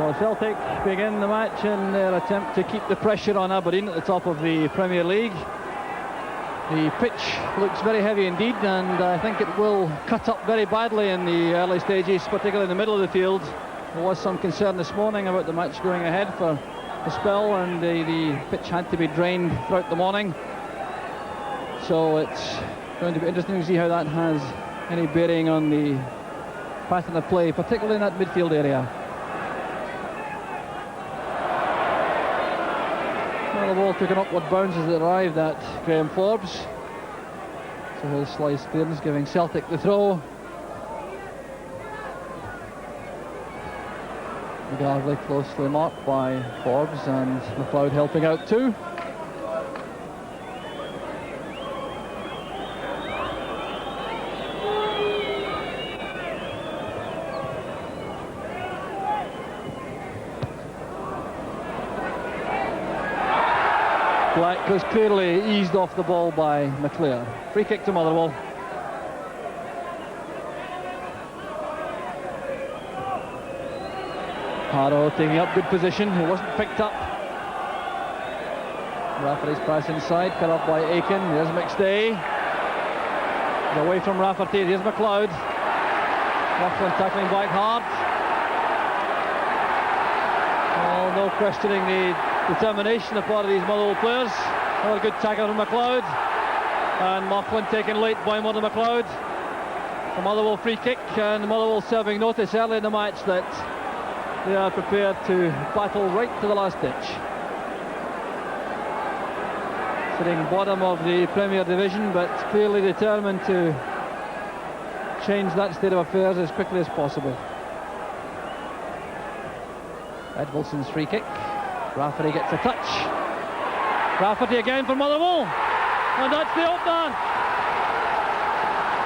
So Celtic begin the match in their attempt to keep the pressure on Aberdeen at the top of the Premier League. The pitch looks very heavy indeed, and I think it will cut up very badly in the early stages, particularly in the middle of the field. There was some concern this morning about the match going ahead for a spell, and the pitch had to be drained throughout the morning. So it's going to be interesting to see how that has any bearing on the pattern of play, particularly in that midfield area. Well, the ball took an upward bounce as it arrived at Graham Forbes. So his slice clearance giving Celtic the throw. McGarvey closely marked by Forbes, and McLeod helping out too. Black was clearly eased off the ball by McLeod. Free kick to Motherwell. Harrow taking up good position. He wasn't picked up. Rafferty's pass inside, cut off by Aiken. Here's McStay. He's away from Rafferty. Here's McLeod. Laughlin tackling back hard. Well, no questioning the determination on the part of these Motherwell players. Another good tackle from McLeod. And Laughlin taken late by McLeod. A Motherwell free kick, and Motherwell serving notice early in the match that they are prepared to battle right to the last ditch. Sitting bottom of the Premier Division, but clearly determined to change that state of affairs as quickly as possible. Edvaldson's free kick. Rafferty gets a touch. Rafferty again for Motherwell. And that's the opener.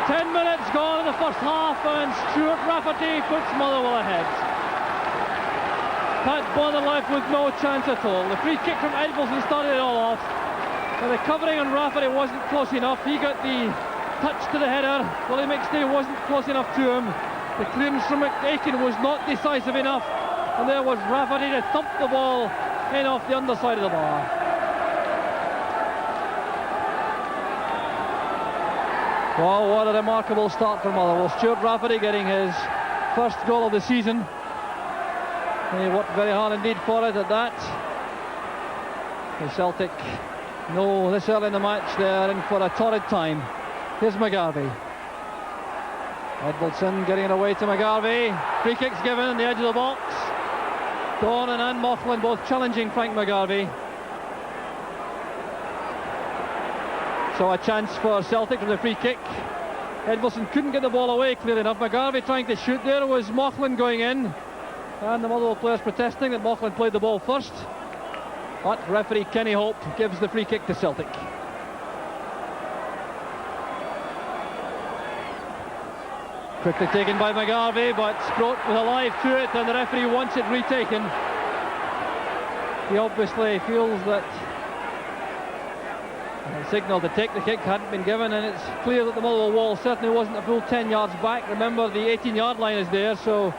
10 minutes gone in the first half, and Stuart Rafferty puts Motherwell ahead. Pat Bonner left with no chance at all. The free kick from Edvaldsson started it all off. The covering on Rafferty wasn't close enough. He got the touch to the header. Willie McStay wasn't close enough to him. The clearance from Aiken was not decisive enough. And there was Rafferty to thump the ball in off the underside of the bar. Well, what a remarkable start for Motherwell. Stuart Rafferty getting his first goal of the season. He worked very hard indeed for it at that. The Celtic know this early in the match they're in for a torrid time. Here's McGarvey. Edvaldsson getting it away to McGarvey. Free kicks given on the edge of the box. Dornan and Laughlin both challenging Frank McGarvey. So a chance for Celtic from the free kick. Edvaldsson couldn't get the ball away clear enough. McGarvey trying to shoot. There was Laughlin going in, and the Motherwell players protesting that Laughlin played the ball first. But referee Kenny Hope gives the free kick to Celtic. Quickly taken by McGarvey, but Sproat was alive to it, and the referee wants it retaken. He obviously feels that the signal to take the kick hadn't been given, and it's clear that the Motherwell wall certainly wasn't a full 10 yards back. Remember, the 18-yard line is there, so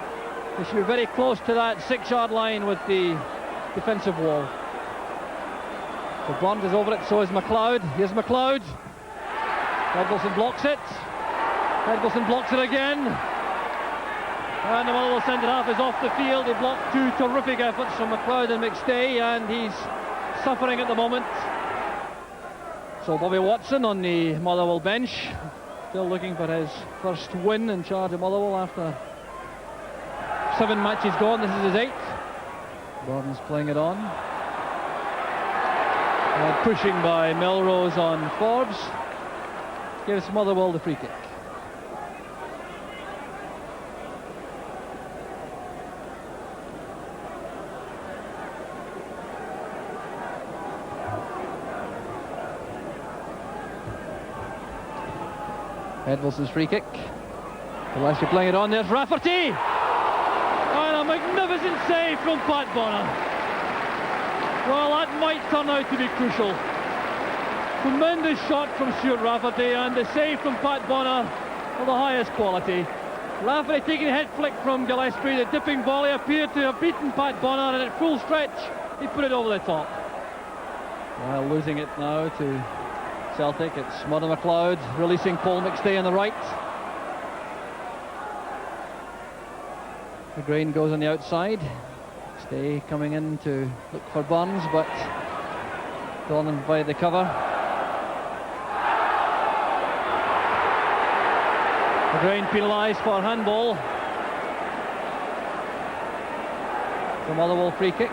they should be very close to that 6-yard line with the defensive wall. So Bond is over it, so is McLeod. Here's McLeod. Edvaldsson blocks it. Edvaldsson blocks it again. And the Motherwell centre half is off the field. He blocked two terrific efforts from McLeod and McStay, and he's suffering at the moment. So Bobby Watson on the Motherwell bench, still looking for his first win in charge of Motherwell after 7 matches gone. This is his 8th. Gordon's playing it on. And pushing by Melrose on Forbes. Gives Motherwell the free kick. Edvaldson's free kick. Gillespie playing it on. There's Rafferty! And a magnificent save from Pat Bonner. Well, that might turn out to be crucial. Tremendous shot from Stuart Rafferty, and the save from Pat Bonner of the highest quality. Referee taking a head flick from Gillespie. The dipping volley appeared to have beaten Pat Bonner, and at full stretch he put it over the top. Well, losing it now to Celtic. It's Mother McLeod releasing Paul McStay on the right. McGrain goes on the outside. McStay coming in to look for Burns, but Donnan by the cover. McGrain penalised for handball. The Motherwell free kick.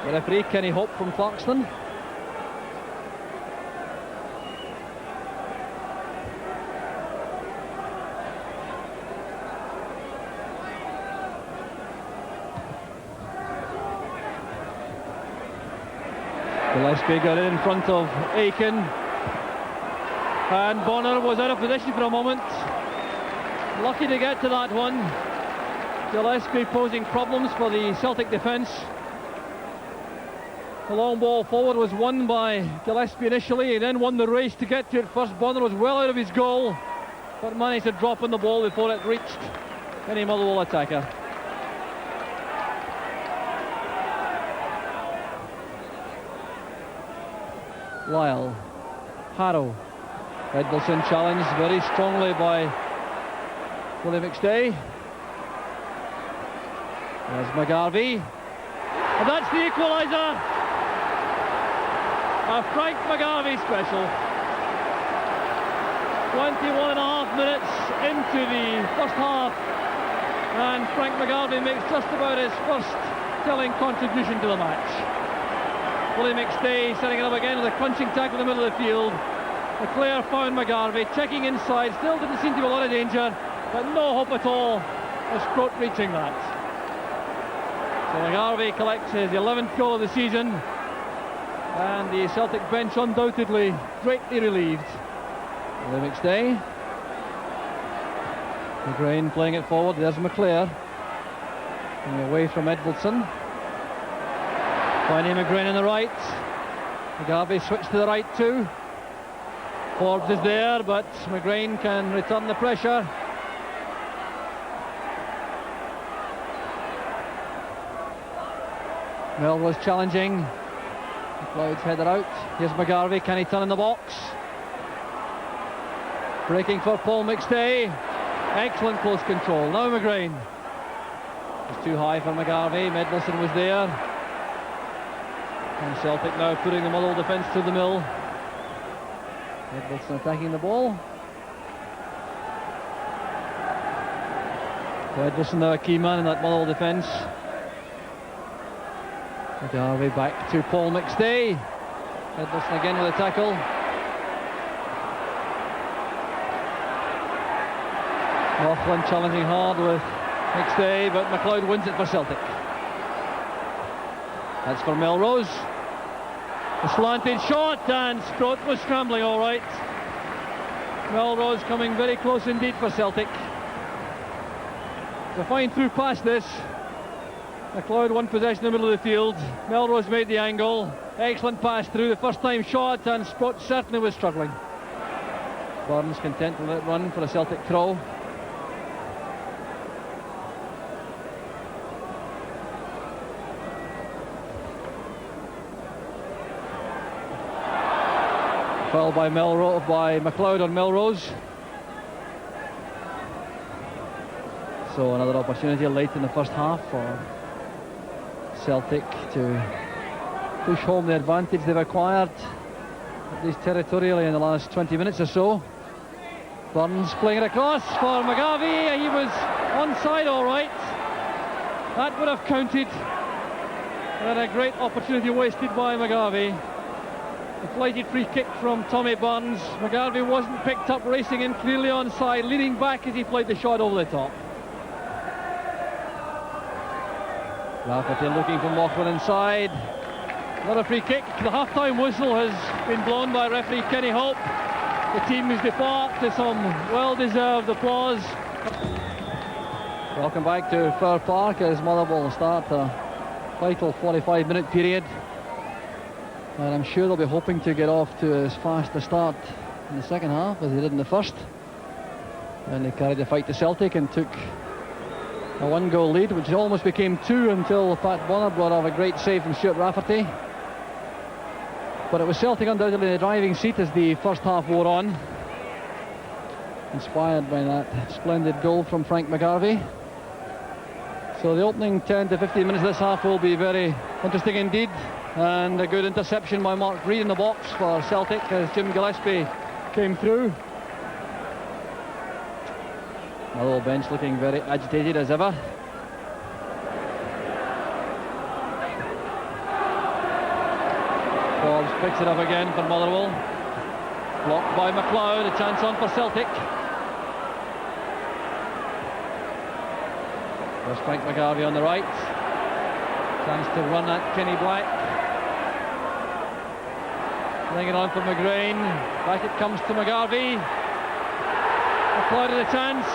The referee, Kenny Hope from Clarkston. Gillespie got in front of Aiken, and Bonner was out of position for a moment. Lucky to get to that one. Gillespie posing problems for the Celtic defence. The long ball forward was won by Gillespie initially. He then won the race to get to it first. Bonner was well out of his goal, but managed to drop on the ball before it reached any Motherwell attacker. Lyle, Harrow, Edmondson challenged very strongly by Willie McStay. There's McGarvey, and that's the equaliser. A Frank McGarvey special. 21.5 minutes into the first half, and Frank McGarvey makes just about his first telling contribution to the match. Willie McStay setting it up again with a crunching tackle in the middle of the field. McClare found McGarvey, checking inside, still didn't seem to be a lot of danger, but no hope at all of Scroat reaching that. So McGarvey collects his 11th goal of the season, and the Celtic bench undoubtedly greatly relieved. Willie McStay. McGrain playing it forward, there's McClare. Coming away from Edmondson. Finding McGrain on the right. McGarvey switched to the right too. Forbes is there, but McGrain can return the pressure. Melrose challenging. McLeod's header out. Here's McGarvey, can he turn in the box? Breaking for Paul McStay. Excellent close control. Now McGrain. It's too high for McGarvey. Meddelson was there. And Celtic now putting the Motherwell defence to the mill. Edmondson attacking the ball. Edmondson now a key man in that Motherwell defence. McGarvey back to Paul McStay. Edmondson again with a tackle. Laughlin challenging hard with McStay, but McLeod wins it for Celtic. That's for Melrose. A slanted shot, and Scroat was scrambling all right. Melrose coming very close indeed for Celtic. A fine through past this. McLeod won possession in the middle of the field. Melrose made the angle. Excellent pass through, the first time shot, and Scroat certainly was struggling. Burns content to let it run for a Celtic throw. Foul by McLeod on Melrose. So another opportunity late in the first half for Celtic to push home the advantage they've acquired, at least territorially, in the last 20 minutes or so. Burns playing it across for McGarvey. He was onside all right. That would have counted. And a great opportunity wasted by McGarvey. A flighted free kick from Tommy Burns. McGarvey wasn't picked up, racing in clearly onside, leaning back as he played the shot over the top. Rafferty looking for Laughlin inside. Another free kick. The half-time whistle has been blown by referee Kenny Hope. The team is depart to some well-deserved applause. Welcome back to Fir Park as Motherwell start a vital 45-minute period. And I'm sure they'll be hoping to get off to as fast a start in the second half as they did in the first. And they carried the fight to Celtic and took a 1-goal lead, which almost became 2 until Pat Bonner brought off a great save from Stuart Rafferty. But it was Celtic undoubtedly in the driving seat as the first half wore on, inspired by that splendid goal from Frank McGarvey. So the opening 10 to 15 minutes of this half will be very interesting indeed, and a good interception by Mark Reid in the box for Celtic as Jim Gillespie came through. Motherwell bench looking very agitated as ever. Forbes picks it up again for Motherwell. Blocked by McLeod, a chance on for Celtic. There's Frank McGarvey on the right. Chance to run at Kenny Black. Laying it on for McGrain. Back it comes to McGarvey. McLeod with a chance.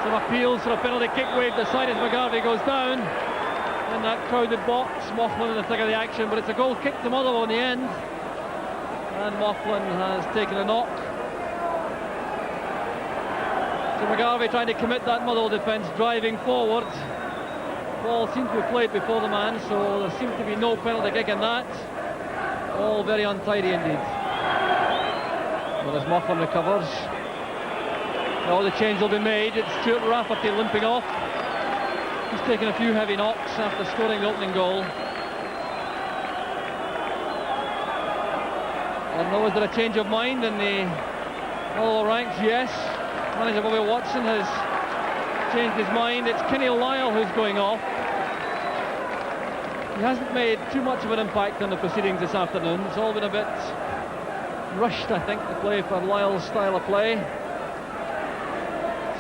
Some appeals for a penalty kick waved aside as McGarvey goes down in that crowded box. Moughlan in the thick of the action, but it's a goal kick to Motherwell in the end, and Moughlan has taken a knock. So McGarvey trying to commit that Motherwell defence, driving forward. Ball seems to be played before the man, so there seems to be no penalty kick in that. All very untidy indeed. Well, as Moughlan recovers, now the change will be made. It's Stuart Rafferty limping off. He's taken a few heavy knocks after scoring the opening goal. I don't know, is there a change of mind in the Motherwell ranks? Yes. Manager Bobby Watson has changed his mind. It's Kenny Lyle who's going off. He hasn't made too much of an impact on the proceedings this afternoon. It's all been a bit rushed, I think, to play for Lyle's style of play.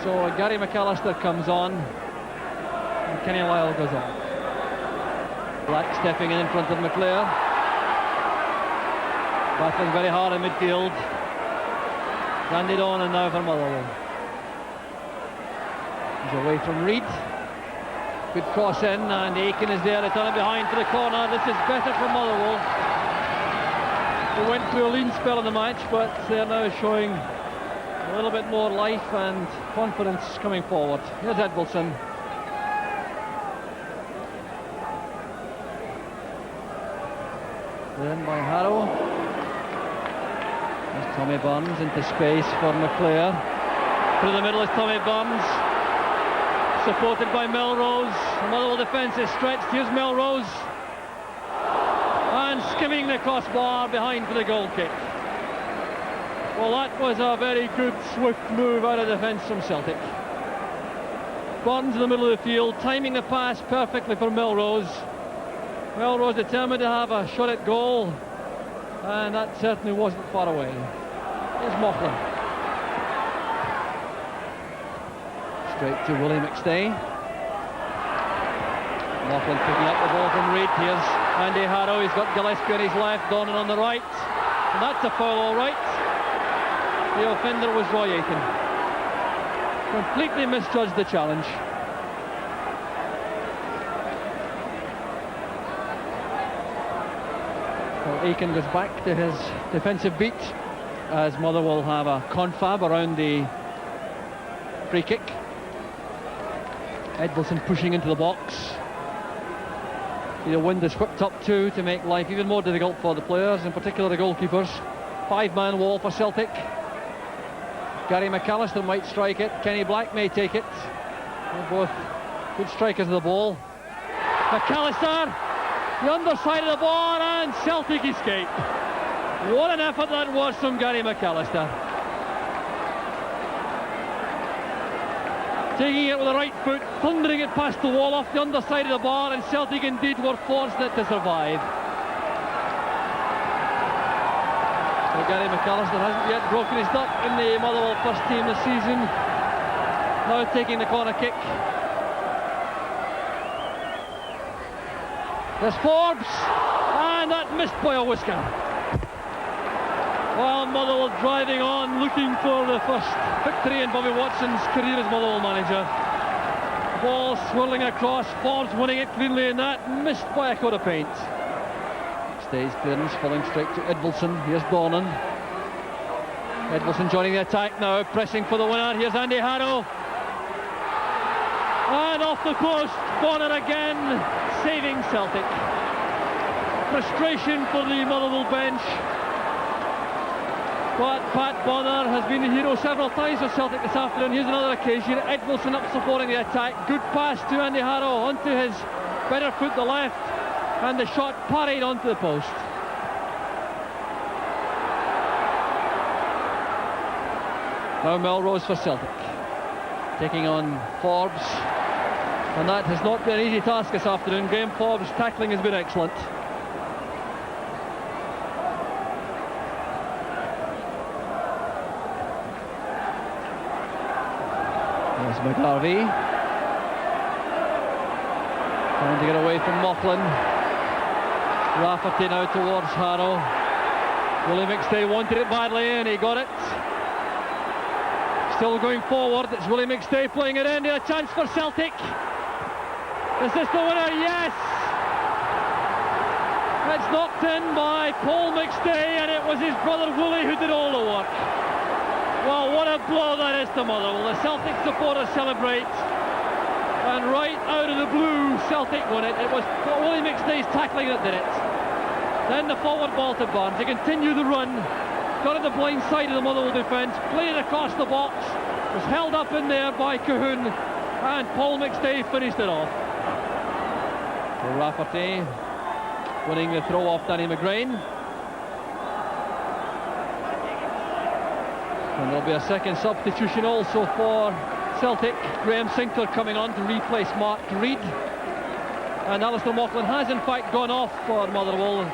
So Gary McAllister comes on and Kenny Lyle goes off. Black stepping in front of McClare. Battling very hard in midfield. Handed on and now for Motherwell. He's away from Reid. Good cross in, and Aiken is there to turn it behind for the corner. This is better for Motherwell. They went through a lean spell in the match, but they're now showing a little bit more life and confidence coming forward. Here's Edbalson. Then by Harrow. There's Tommy Burns into space for McClare. Through the middle is Tommy Burns, supported by Melrose. The Motherwell defence is stretched. Here's Melrose, and skimming the crossbar behind for the goal kick. Well, that was a very good swift move out of defence from Celtic. Burns in the middle of the field, timing the pass perfectly for Melrose. Melrose determined to have a shot at goal, and that certainly wasn't far away. Here's Moughlan. Straight to Willie McStay. Moughlan picking up the ball from Reid. Here's Andy Harrow. He's got Gillespie on his left, Donnan on the right. And that's a foul, all right. The offender was Roy Aiken. Completely misjudged the challenge. Well, Aiken goes back to his defensive beat as Motherwell have a confab around the free kick. Edbalson pushing into the box. The wind is whipped up too to make life even more difficult for the players, in particular the goalkeepers. 5-man wall for Celtic. Gary McAllister might strike it. Kenny Black may take it. They're both good strikers of the ball. McAllister, the underside of the bar, and Celtic escape. What an effort that was from Gary McAllister. Taking it with the right foot, thundering it past the wall off the underside of the bar, and Celtic indeed were fortunate to survive. So Gary McAllister hasn't yet broken his duck in the Motherwell first team this season. Now taking the corner kick. There's Forbes, and that missed by a whisker. Well, Motherwell driving on, looking for the first victory in Bobby Watson's career as Motherwell manager. Ball swirling across, Forbes winning it cleanly, and that missed by a coat of paint. Stays clearance, falling straight to Edbalson. Here's Donnan. Edmondson joining the attack now, pressing for the winner. Here's Andy Harrow. And off the post, Bonner again, saving Celtic. Frustration for the Motherwell bench. But Pat Bonner has been the hero several times for Celtic this afternoon. Here's another occasion. Edmondson up supporting the attack. Good pass to Andy Harrow onto his better foot, the left. And the shot parried onto the post. Now Melrose for Celtic, taking on Forbes, and that has not been an easy task this afternoon. Graham Forbes' tackling has been excellent. There's McGarvey trying to get away from Moughlan. Rafferty now towards Harrow. Willie McStay wanted it badly and he got it. Still going forward, it's Willie McStay playing it in. A chance for Celtic. Is this the winner? Yes! It's knocked in by Paul McStay, and it was his brother Willie who did all the work. Well, what a blow that is to Motherwell. The Celtic supporters celebrate, and right out of the blue, Celtic won it. It was Willie McStay's tackling that did it. Then the forward ball to Barnes. They continue the run. Got at the blind side of the Motherwell defence, played it across the box, was held up in there by Cahoon, and Paul McStay finished it off. So Rafferty winning the throw off Danny McGrain. And there'll be a second substitution also for Celtic. Graham Sinclair coming on to replace Mark Reid. And Alistair Moughlan has in fact gone off for Motherwell,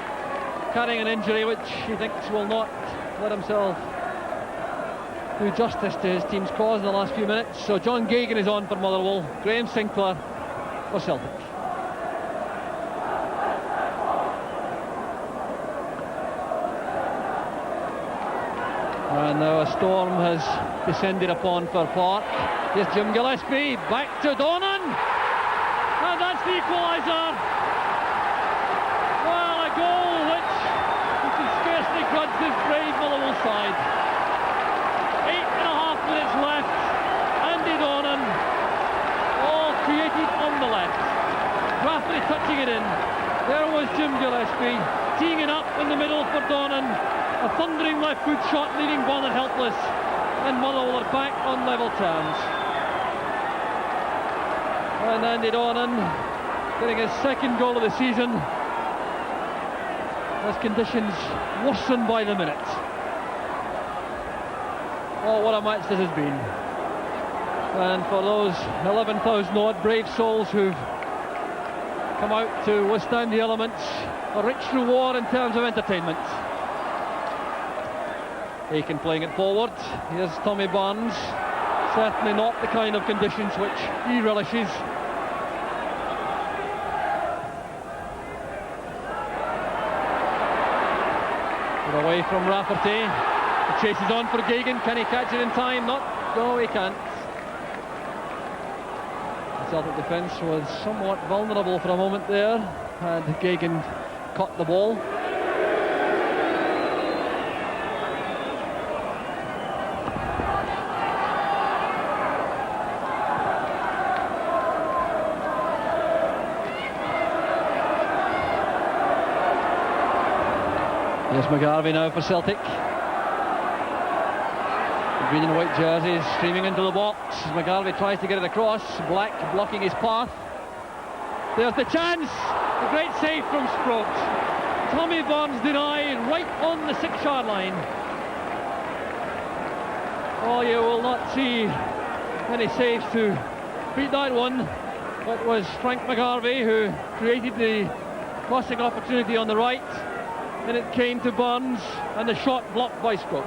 carrying an injury which he thinks will not let himself do justice to his team's cause in the last few minutes. So John Gagan is on for Motherwell, Graham Sinclair for Celtic. And now a storm has descended upon Fir Park. Here's Jim Gillespie, back to Donnan, and that's the equaliser. Well, a goal which you can scarcely grudge this brave Motherwell side. 8.5 minutes left. Andy Donnan, all created on the left. Rafferty touching it in. There was Jim Gillespie teeing it up in the middle for Donnan. A thundering left foot shot leaving Bonner helpless, and Motherwell are back on level terms. And Andy Donnan getting his second goal of the season as conditions worsen by the minute. Oh, what a match this has been. And for those 11,000 odd brave souls who've come out to withstand the elements, a rich reward in terms of entertainment. Aiken playing it forward. Here's Tommy Barnes. Certainly not the kind of conditions which he relishes. Get away from Rafferty. The chase is on for Gagan. Can he catch it in time? No, he can't. The Celtic defence was somewhat vulnerable for a moment there, and Gagan caught the ball. Here's McGarvey now for Celtic. The green and white jerseys streaming into the box. McGarvey tries to get it across. Black blocking his path. There's the chance. The great save from Sproat. Tommy Barnes denied right on the 6-yard line. Oh, you will not see any saves to beat that one. That was Frank McGarvey who created the crossing opportunity on the right. Then it came to Barnes, and the shot blocked by Scott.